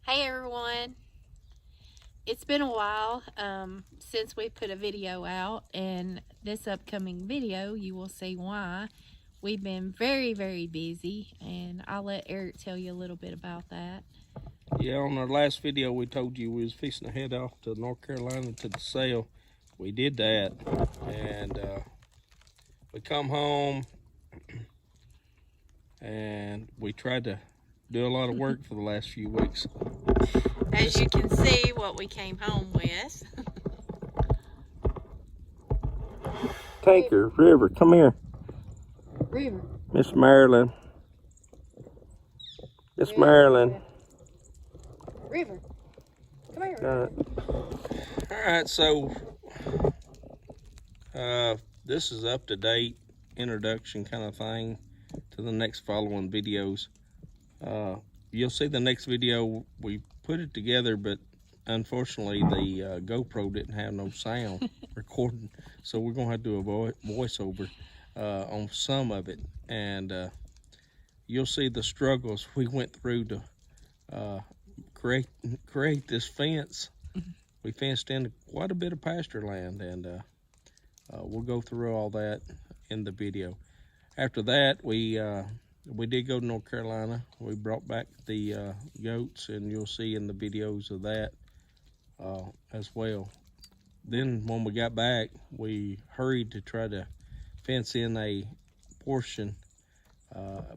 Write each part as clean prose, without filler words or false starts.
Hey everyone, it's been a while since we put a video out, and this upcoming video you will see why. We've been very busy, and I'll let Eric tell you a little bit about that. Yeah, on our last video we told you we was fixing to head off to North Carolina to the sale. We did that, and we come home and we tried to do a lot of work for the last few weeks. As you can see what we came home with. Tanker, River, come here. River. Miss Marilyn. Miss Marilyn. River. Come here. Alright, so this is up to date introduction kind of thing to the next following videos. You'll see the next video, we put it together, but unfortunately the GoPro didn't have no sound recording, so we're gonna have to do a voiceover on some of it, and you'll see the struggles we went through to create this fence. We fenced in quite a bit of pasture land, and we'll go through all that in the video. After that, we did go to North Carolina. We brought back the goats, and you'll see in the videos of that as well. Then when we got back, we hurried to try to fence in a portion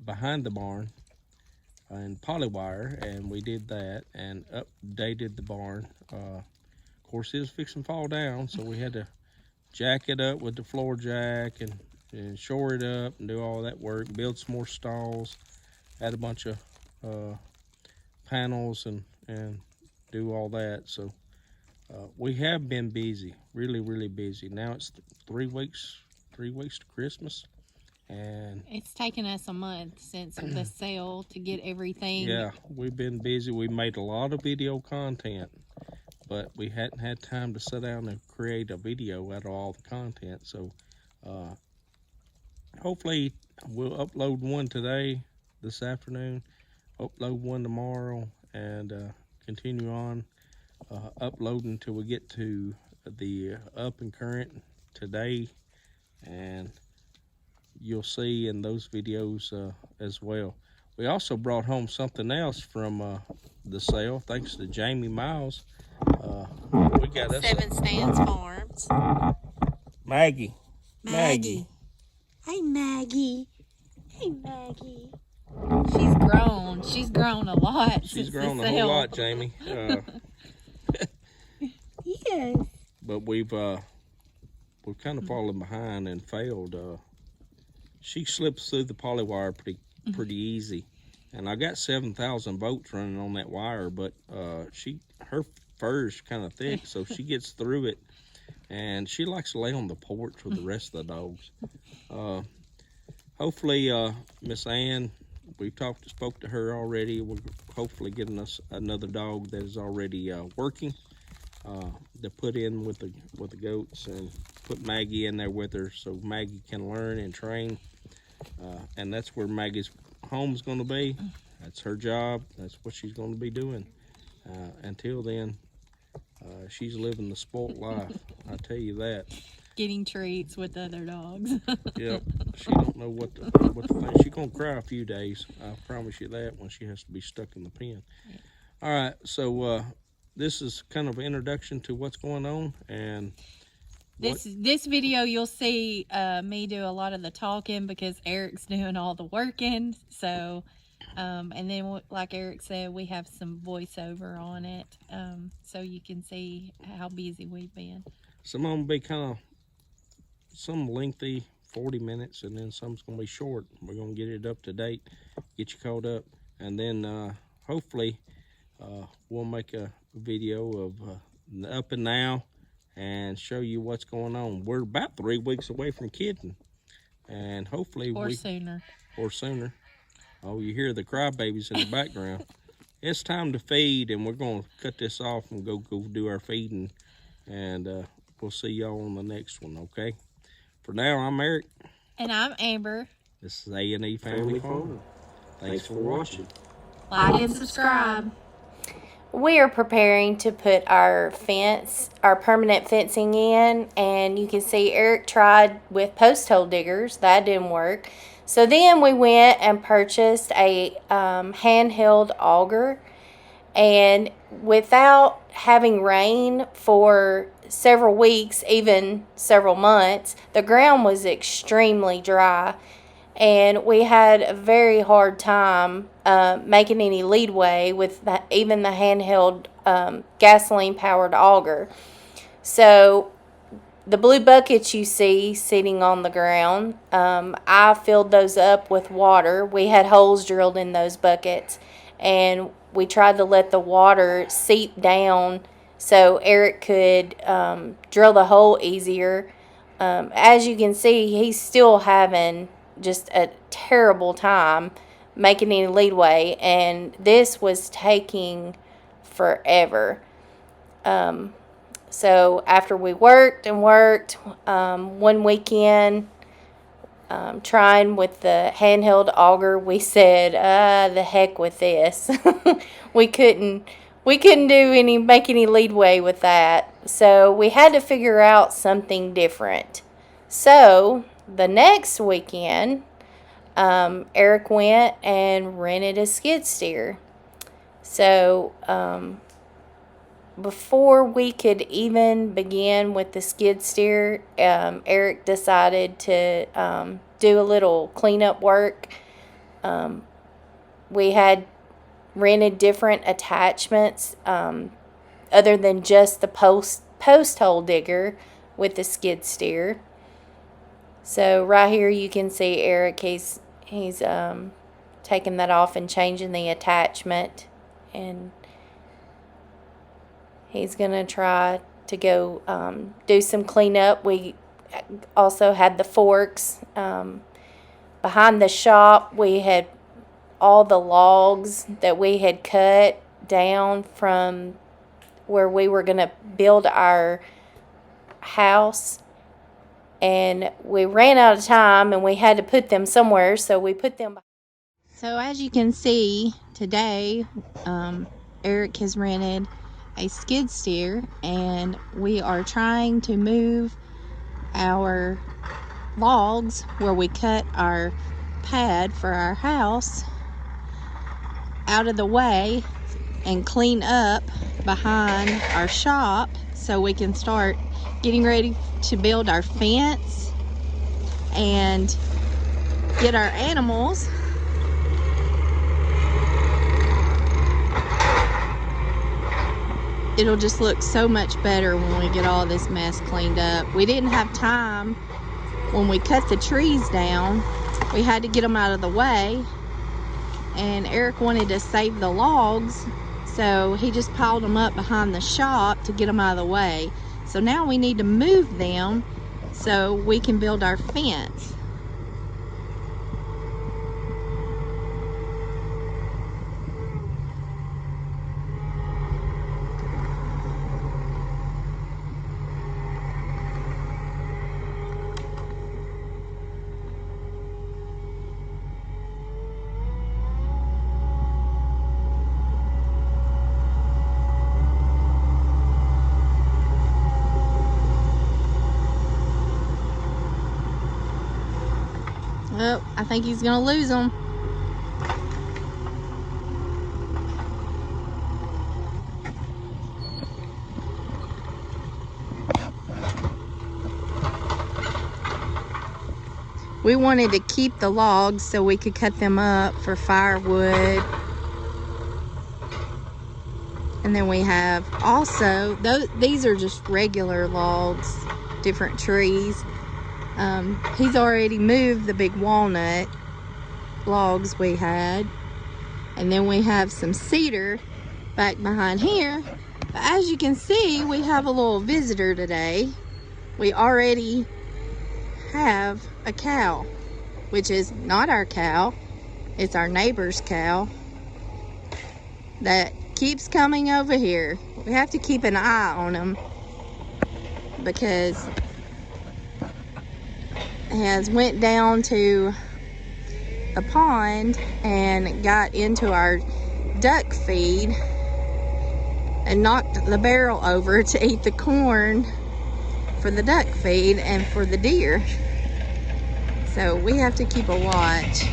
behind the barn in polywire, and we did that and updated the barn. Of course, it was fixing to fall down, so we had to jack it up with the floor jack and shore it up and do all that work, build some more stalls, add a bunch of panels and do all that. So we have been busy, really busy. Now it's 3 weeks to Christmas, and It's taken us a month since the sale to get everything. Yeah, we've been busy. We made a lot of video content, but we hadn't had time to sit down and create a video out of all the content. So hopefully we'll upload one today, this afternoon, upload one tomorrow, and continue on uploading until we get to the up and current today, and you'll see in those videos as well. We also brought home something else from the sale, thanks to Jamie Miles. We got us Seven Stands Farms. Maggie. Hey, Maggie. Hey, Maggie. She's grown. She's grown a lot. She's grown a whole lot, Jamie. Yes. But we've kind of fallen behind and failed. She slips through the polywire pretty easy, and I got 7,000 volts running on that wire, but her fur's kind of thick, so she gets through it, and she likes to lay on the porch with the rest of the dogs. Hopefully Miss Ann, we've spoke to her already. We're hopefully getting us another dog that is already working to put in with the goats, and put Maggie in there with her so Maggie can learn and train, and that's where Maggie's home's going to be. That's her job. That's what she's going to be doing. Until then, she's living the sport life, I tell you that. Getting treats with other dogs. Yep, she don't know what to think. She's gonna cry a few days, I promise you that, when she has to be stuck in the pen. Yeah. All right, so this is kind of an introduction to what's going on, and this video you'll see me do a lot of the talking because Eric's doing all the working. So and then like Eric said, we have some voiceover on it, so you can see how busy we've been. Some of them will be kind of some lengthy, 40 minutes, and then some's gonna be short. We're gonna get it up to date, get you caught up, and then hopefully we'll make a video of up and now and show you what's going on. We're about 3 weeks away from kidding, and hopefully sooner. Oh, you hear the crybabies in the background. It's time to feed, and we're gonna cut this off and go do our feeding, and we'll see y'all on the next one, okay? For now, I'm Eric. And I'm Amber. This is A&E Family Farm. Thanks for watching. Like and subscribe. we are preparing to put our permanent fencing in, and you can see Eric tried with post hole diggers. That didn't work. So then we went and purchased a handheld auger, and without having rain for several weeks, even several months, the ground was extremely dry, and we had a very hard time making any leadway with even the handheld gasoline powered auger. So the blue buckets you see sitting on the ground, I filled those up with water. We had holes drilled in those buckets, and we tried to let the water seep down so Eric could drill the hole easier. As you can see, he's still having just a terrible time making any leadway, and this was taking forever. So after we worked and worked, one weekend, trying with the handheld auger, we said, the heck with this. we couldn't make any leadway with that. So we had to figure out something different. So the next weekend, Eric went and rented a skid steer. So before we could even begin with the skid steer, Eric decided to do a little cleanup work. We had rented different attachments other than just the post hole digger with the skid steer. So right here you can see Eric, he's taking that off and changing the attachment, and he's going to try to go do some cleanup. We also had the forks. Behind the shop, we had all the logs that we had cut down from where we were going to build our house. And we ran out of time, and we had to put them somewhere, so we put them. So as you can see, today, Eric has rented a skid steer, and we are trying to move our logs where we cut our pad for our house out of the way and clean up behind our shop so we can start getting ready to build our fence and get our animals it'll just look so much better when we get all this mess cleaned up. We didn't have time when we cut the trees down. We had to get them out of the way, and Eric wanted to save the logs, so he just piled them up behind the shop to get them out of the way. So now we need to move them so we can build our fence. Oh, I think he's gonna lose them. We wanted to keep the logs so we could cut them up for firewood. And then we have also, these are just regular logs, different trees. He's already moved the big walnut logs we had, and then we have some cedar back behind here. But as you can see, we have a little visitor today. We already have a cow, which is not our cow, it's our neighbor's cow that keeps coming over here. We have to keep an eye on him because has went down to a pond and got into our duck feed, and knocked the barrel over to eat the corn for the duck feed and for the deer. So we have to keep a watch.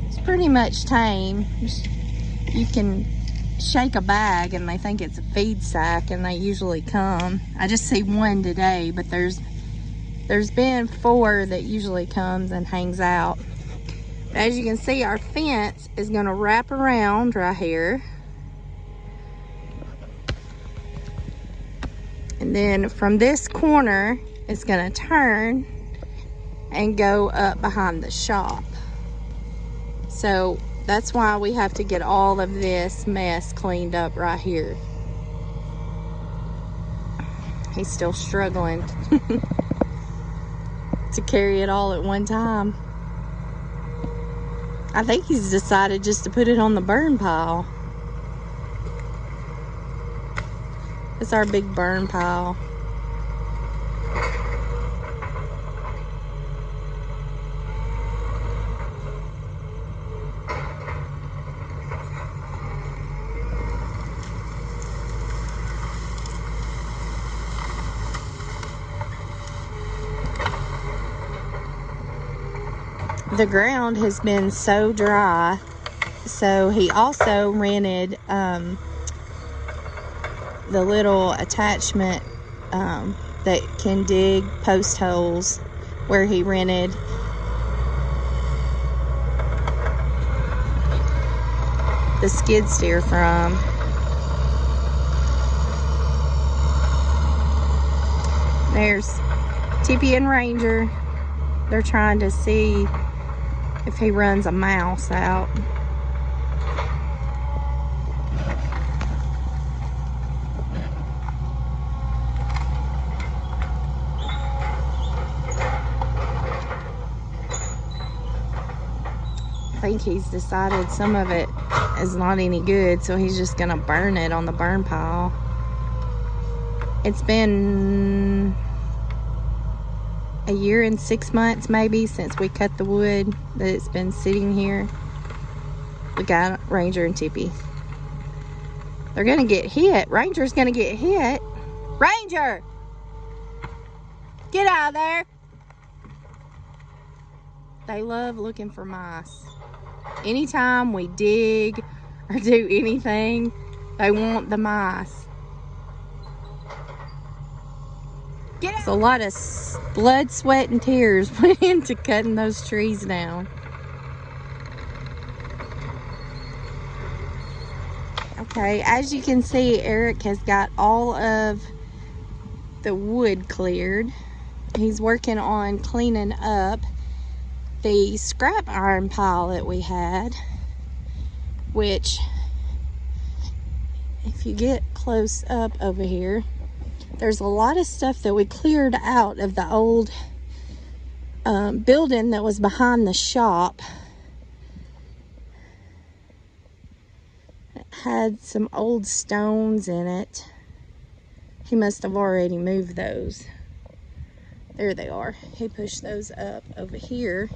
It's pretty much tame. You can shake a bag and they think it's a feed sack, and they usually come. I just see one today, but there's been 4 that usually comes and hangs out. As you can see, our fence is going to wrap around right here. And then from this corner, it's going to turn and go up behind the shop. So that's why we have to get all of this mess cleaned up right here. He's still struggling to carry it all at one time. I think he's decided just to put it on the burn pile. It's our big burn pile. The ground has been so dry, so he also rented the little attachment that can dig post holes, where he rented the skid steer from. There's Tippy and Ranger. They're trying to see if he runs a mouse out. I think he's decided some of it is not any good, so he's just gonna burn it on the burn pile. It's been a year and 6 months maybe since we cut the wood that it's been sitting here. We got Ranger and Tippy. They're gonna get hit. Ranger's gonna get hit. Ranger! Get out of there! They love looking for mice. Anytime we dig or do anything, they want the mice. It's a lot of blood, sweat, and tears went into cutting those trees down. Okay, as you can see, Eric has got all of the wood cleared. He's working on cleaning up the scrap iron pile that we had, which, if you get close up over here, there's a lot of stuff that we cleared out of the old building that was behind the shop. It had some old stones in it. He must have already moved those. There they are. He pushed those up over here.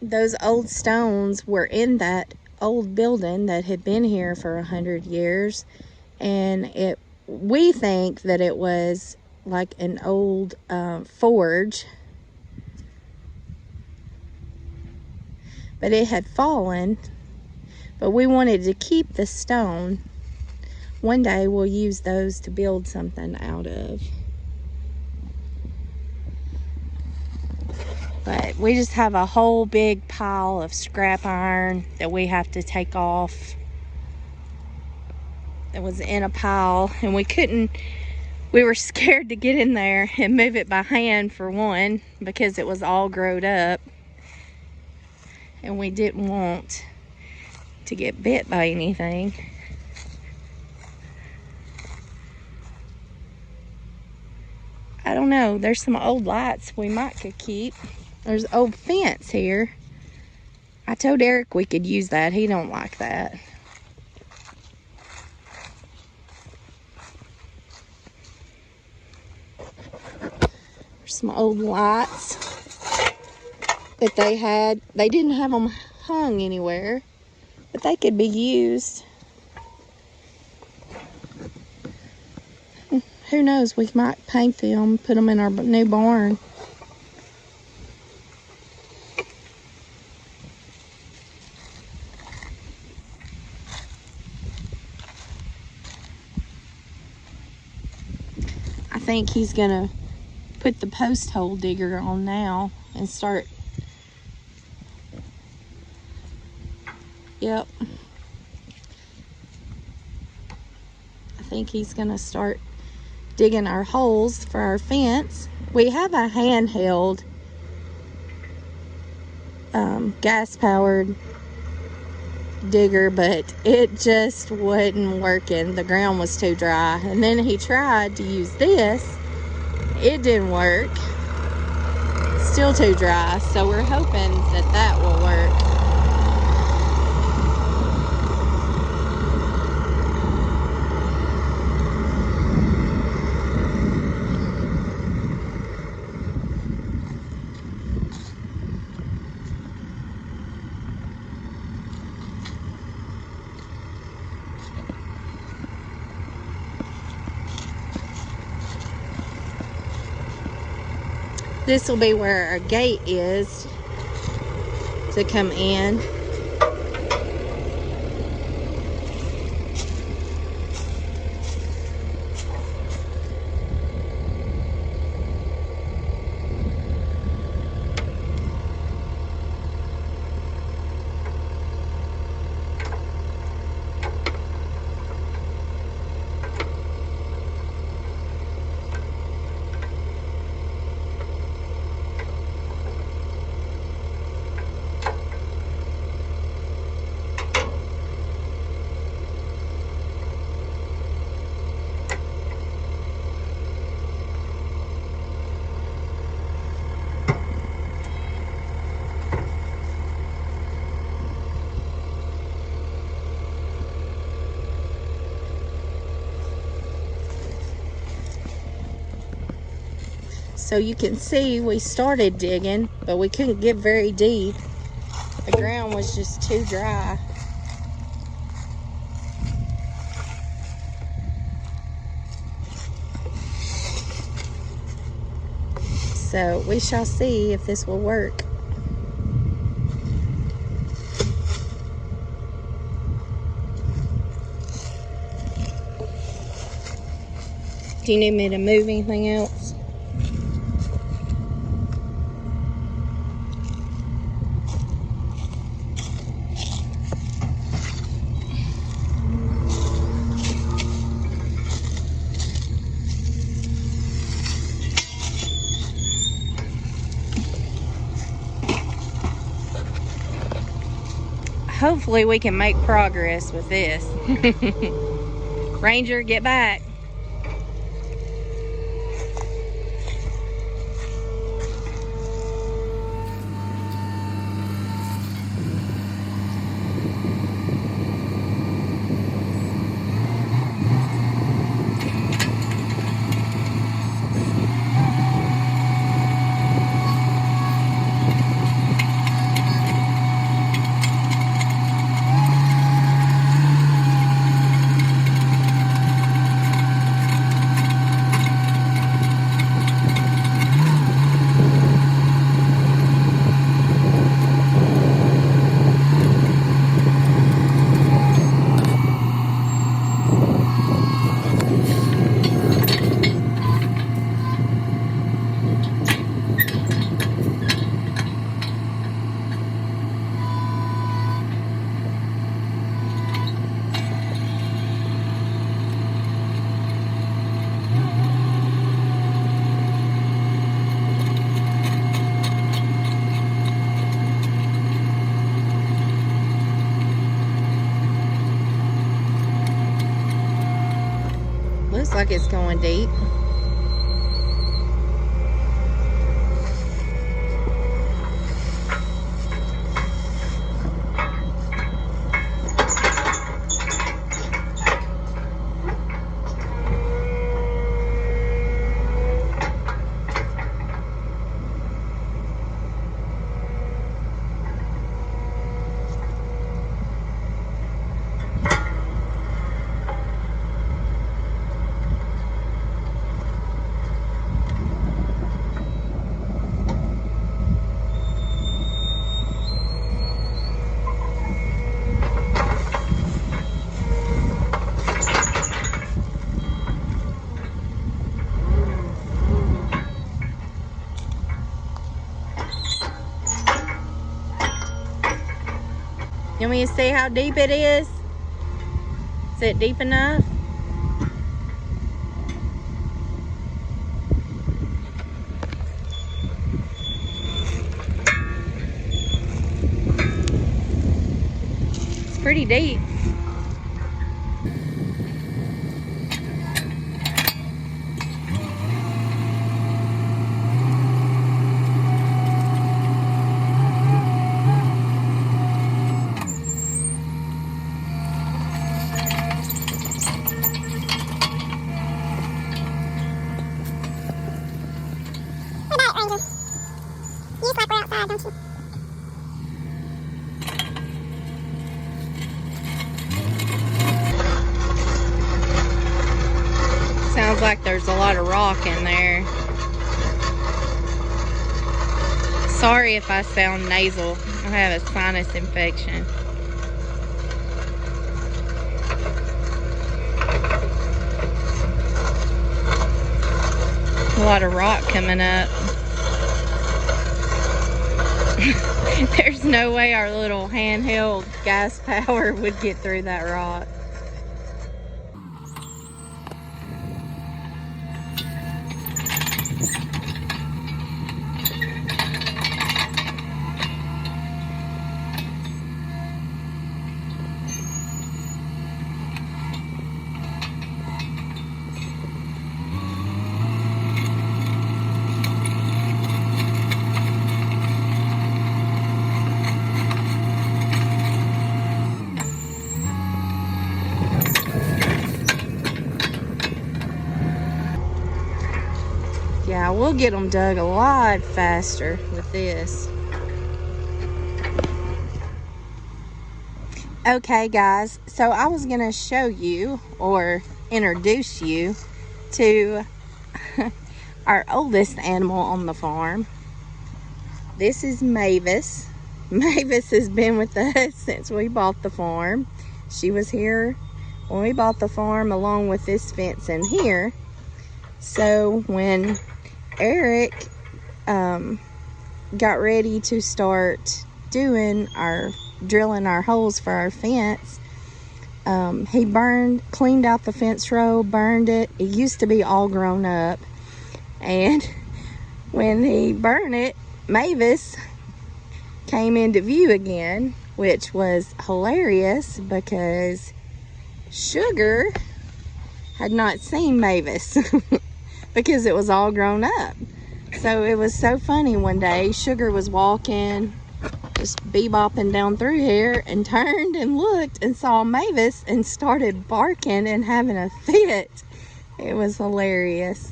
Those old stones were in that old building that had been here for 100 years, and we think that it was like an old forge, but it had fallen. But we wanted to keep the stone. One day we'll use those to build something out of. But we just have a whole big pile of scrap iron that we have to take off. It was in a pile, and we were scared to get in there and move it by hand, for one, because it was all growed up. And we didn't want to get bit by anything. I don't know, there's some old lights we might could keep. There's an old fence here. I told Eric we could use that. He don't like that. some old lights that they had. They didn't have them hung anywhere, but they could be used. Who knows, we might paint them, put them in our new barn. I think he's gonna put the post hole digger on now and start. Yep. I think he's gonna start digging our holes for our fence. We have a handheld gas powered digger, but it just wasn't working. The ground was too dry. And then he tried to use this. It didn't work. Still too dry. So we're hoping that that will work. This will be where our gate is to come in. So you can see we started digging, but we couldn't get very deep. The ground was just too dry. So we shall see if this will work. Do you need me to move anything else? Hopefully we can make progress with this. Ranger, get back. Looks like it's going deep. You want me to see how deep it is? Is it deep enough? It's pretty deep. Sounds like there's a lot of rock in there. Sorry if I sound nasal. I have a sinus infection. A lot of rock coming up. There's no way our little handheld gas power would get through that rock. Yeah, we'll get them dug a lot faster with this. Okay, guys, so I was gonna show you or introduce you to our oldest animal on the farm. This is Mavis. Mavis has been with us since we bought the farm. She was here when we bought the farm along with this fence in here. So when Eric got ready to start drilling our holes for our fence, he cleaned out the fence row, burned it. It used to be all grown up, and when he burned it, Mavis came into view again, which was hilarious because Sugar had not seen Mavis because it was all grown up. So it was so funny. One day Sugar was walking, just bebopping down through here, and turned and looked and saw Mavis and started barking and having a fit. It was hilarious.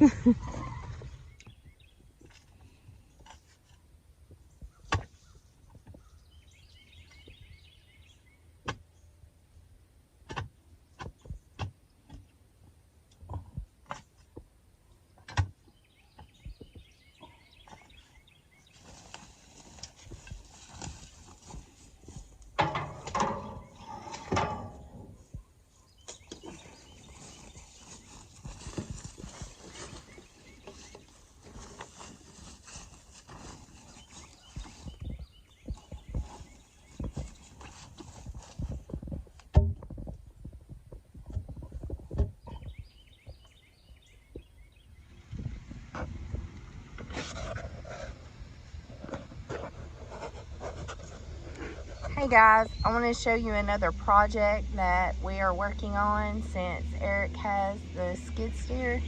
Hey guys, I want to show you another project that we are working on since Eric has the skid steer.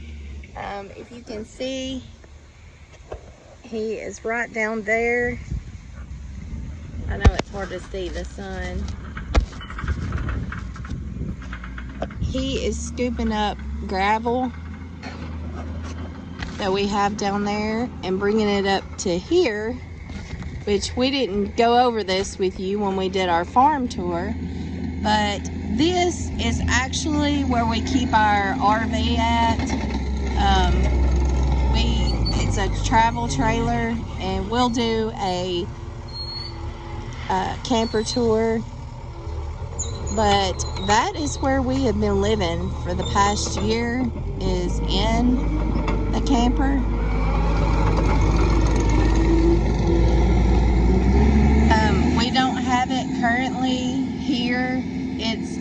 If you can see, he is right down there. I know it's hard to see the sun. He is scooping up gravel that we have down there and bringing it up to here, which we didn't go over this with you when we did our farm tour, but this is actually where we keep our RV at. It's a travel trailer, and we'll do a camper tour, but that is where we have been living for the past year, is in the camper. We don't have it currently here. It's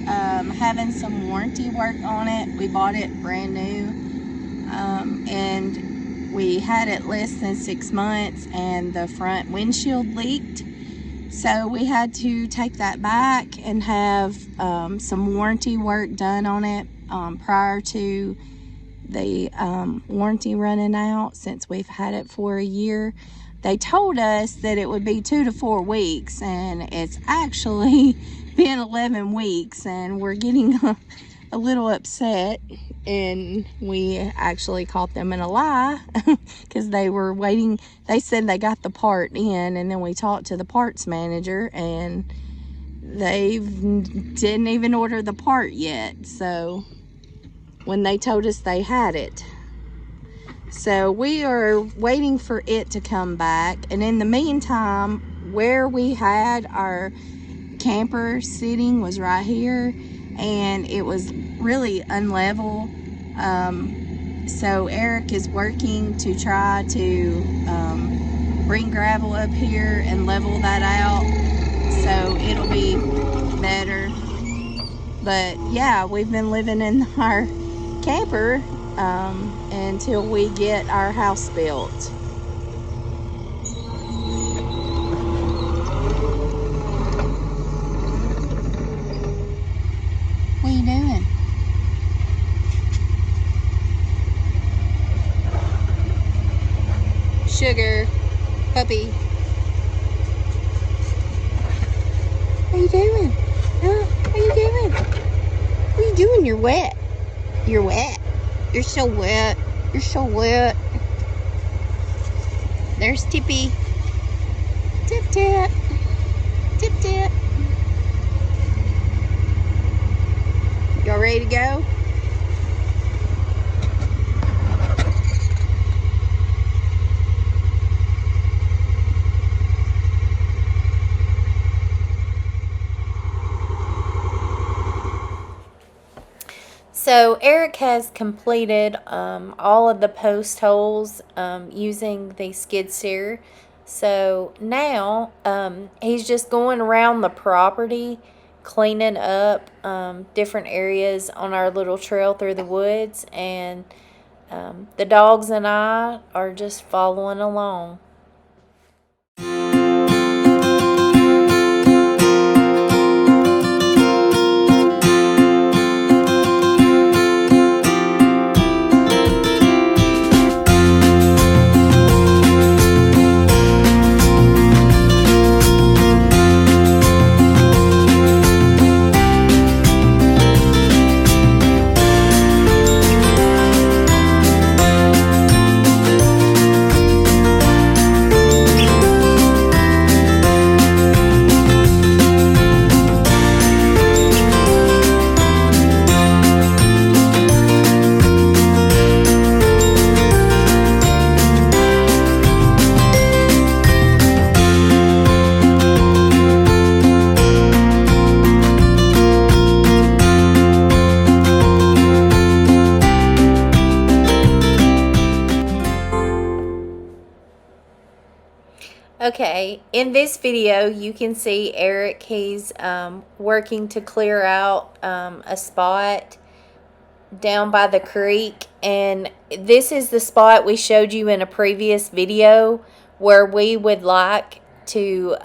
having some warranty work on it. We bought it brand new, and we had it less than 6 months, and the front windshield leaked. So we had to take that back and have some warranty work done on it prior to the warranty running out, since we've had it for a year. They told us that it would be 2 to 4 weeks, and it's actually been 11 weeks, and we're getting a little upset. And we actually caught them in a lie because they were waiting. They said they got the part in, and then we talked to the parts manager, and they didn't even order the part yet. So when they told us they had it. So we are waiting for it to come back. And in the meantime, where we had our camper sitting was right here, and it was really unlevel. So Eric is working to try to bring gravel up here and level that out so it'll be better. But yeah, we've been living in our camper until we get our house built. What are you doing? Sugar, puppy. What are you doing? Huh? What are you doing? What are you doing? You're wet. You're wet. You're so wet. You're so wet. There's Tippy. Tip tip. Tip tip. Y'all ready to go? So Eric has completed all of the post holes using the skid steer. So now he's just going around the property, cleaning up different areas on our little trail through the woods, and the dogs and I are just following along. Okay, in this video you can see Eric, he's working to clear out a spot down by the creek, and this is the spot we showed you in a previous video where we would like to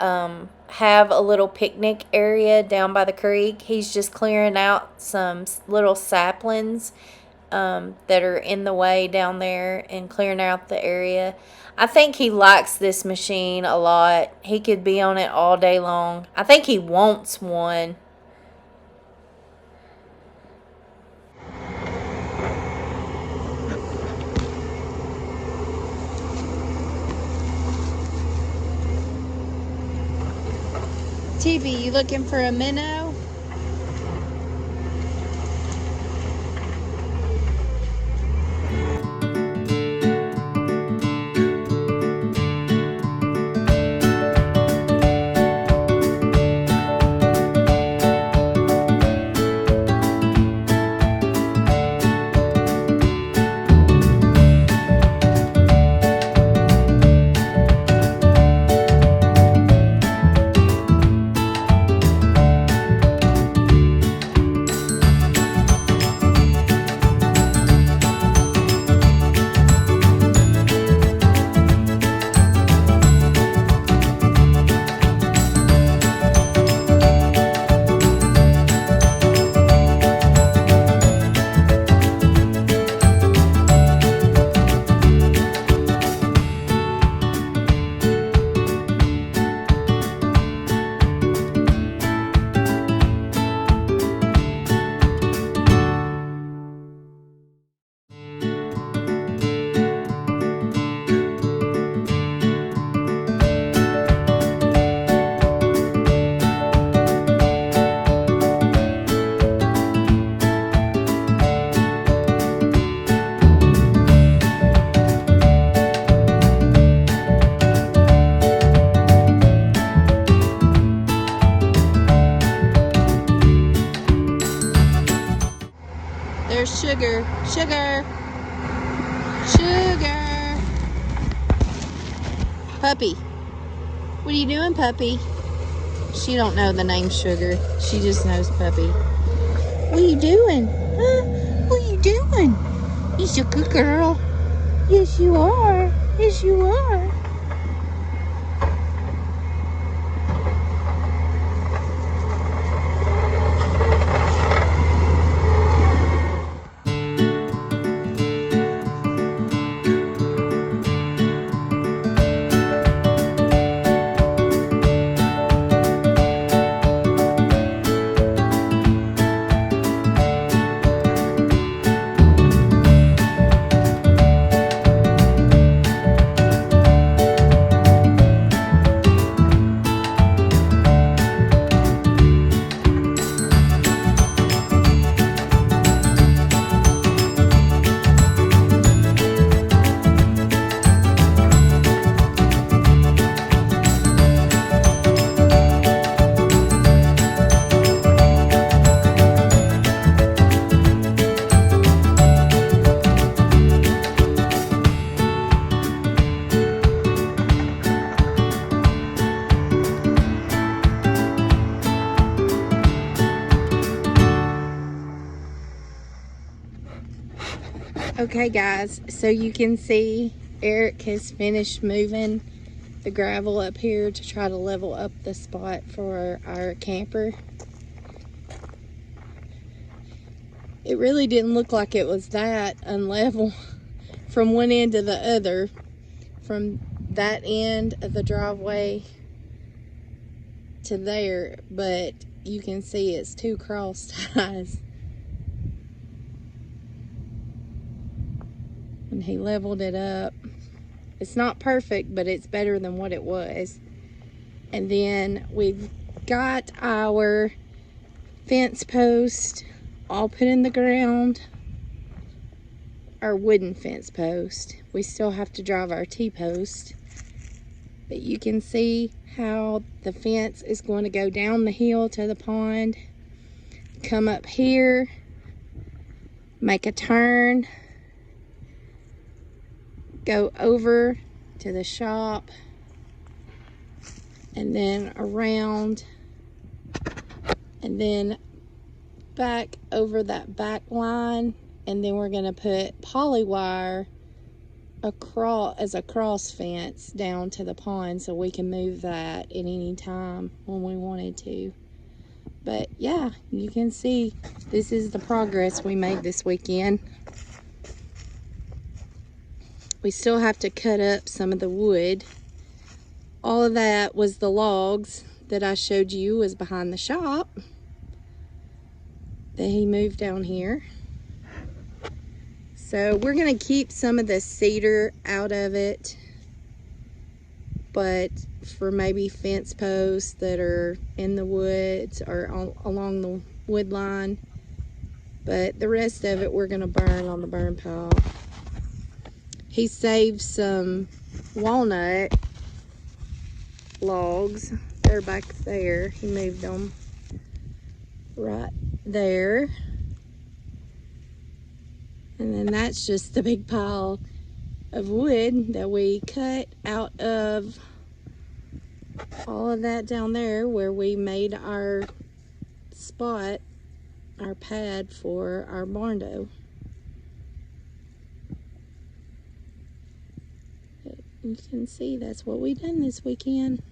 have a little picnic area down by the creek. He's just clearing out some little saplings that are in the way down there and clearing out the area. I think he likes this machine a lot. He could be on it all day long. I think he wants one. TV, you looking for a minnow? Sugar. Sugar. Puppy. What are you doing, Puppy? She don't know the name Sugar. She just knows Puppy. What are you doing? Huh? What are you doing? You're a good girl. Yes, you are. Yes, you are. Okay guys, so you can see Eric has finished moving the gravel up here to try to level up the spot for our camper. It really didn't look like it was that unlevel from one end to the other, from that end of the driveway to there, but you can see it's 2 cross ties. And he leveled it up. It's not perfect, but it's better than what it was. And then we've got our fence post all put in the ground. Our wooden fence post. We still have to drive our T-post. But you can see how the fence is going to go down the hill to the pond, come up here, make a turn, go over to the shop, and then around, and then back over that back line, and then we're going to put poly wire across as a cross fence down to the pond so we can move that at any time when we wanted to. But yeah, you can see this is the progress we made this weekend. We still have to cut up some of the wood. All of that was the logs that I showed you was behind the shop that he moved down here. So we're gonna keep some of the cedar out of it, but for maybe fence posts that are in the woods or along the wood line. But the rest of it we're gonna burn on the burn pile. He saved some walnut logs. They're back there. He moved them right there. And then that's just the big pile of wood that we cut out of all of that down there where we made our spot, our pad for our barn door. You can see that's what we done this weekend.